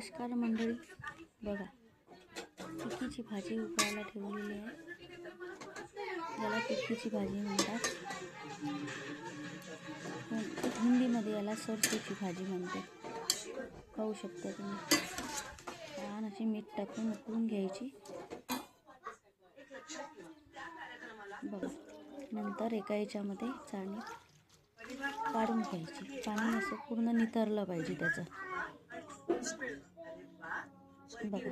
नमस्कार मंडळी, बघा टिक्कीची भाजी उकळायला ठेवलेली आहे. याला टिक्कीची भाजी म्हणतात. हिंदीमध्ये याला सरसोची भाजी म्हणते. खाऊ शकता तुम्ही. छान अशी मीठ टाकून उकळून घ्यायची. बघा, नंतर एका याच्यामध्ये चाळणी काढून घ्यायची. पाणी असं पूर्ण नितरलं पाहिजे त्याचं. बघा,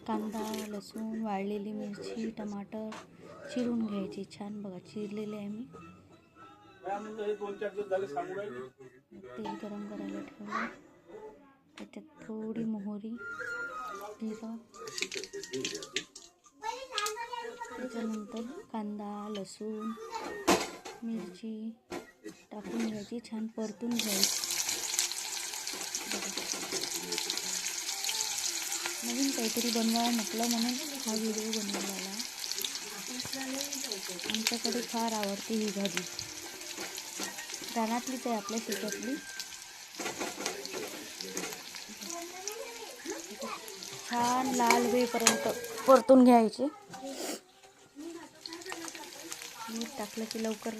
कांदा, लसूण, वाळलेली मिरची, टमाटर चिरून घ्यायची. छान बघा चिरलेले आहे मी. तेल गरम करायला ठेवलं. त्याच्यात थोडी मोहरी, जिरं, त्याच्यानंतर कांदा, लसूण, मिरची टाकून घ्यायची. छान परतून घ्यायची. नवीन काहीतरी बनवावं म्हटलं म्हणून हा व्हिडिओ बनवलेला. आमच्याकडे फार आवडते ही भाजी. रानातलीच आहे, आपल्या शेतातली. छान लाल वेळपर्यंत परतून घ्यायचे. मीठ टाकलं की लवकर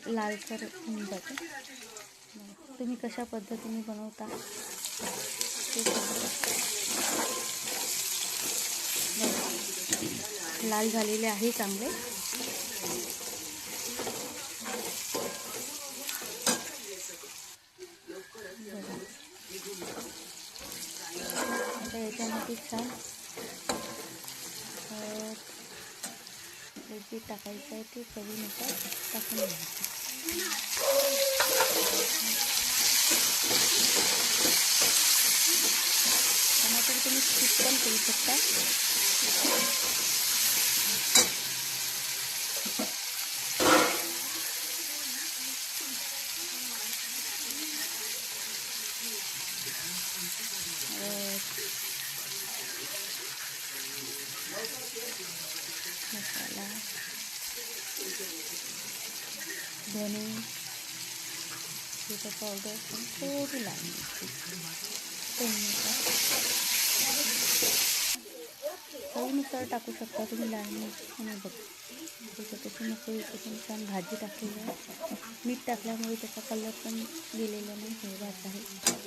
लालसर होऊन जाते. तुम्ही कशा पद्धतीने बनवता ते लाल झालेले आहे चांगले. आता याच्यामध्ये छान जे टाकायचं आहे ते चवीनुसार टाकून घ्यायचं. टमाटर तुम्ही स्किप पण करू शकता. मसाला, धने, जिरं पावडर, थोडी लाल मिरची, चवीनुसार टाकू शकता तुम्ही लाल मिरची. आणि बघ त्याच्यापासून मस्त छान भाजी टाकलेली आहे. मीठ टाकल्यामुळे त्याचा कलर पण गेलेला नाही, हिरवाच आहे.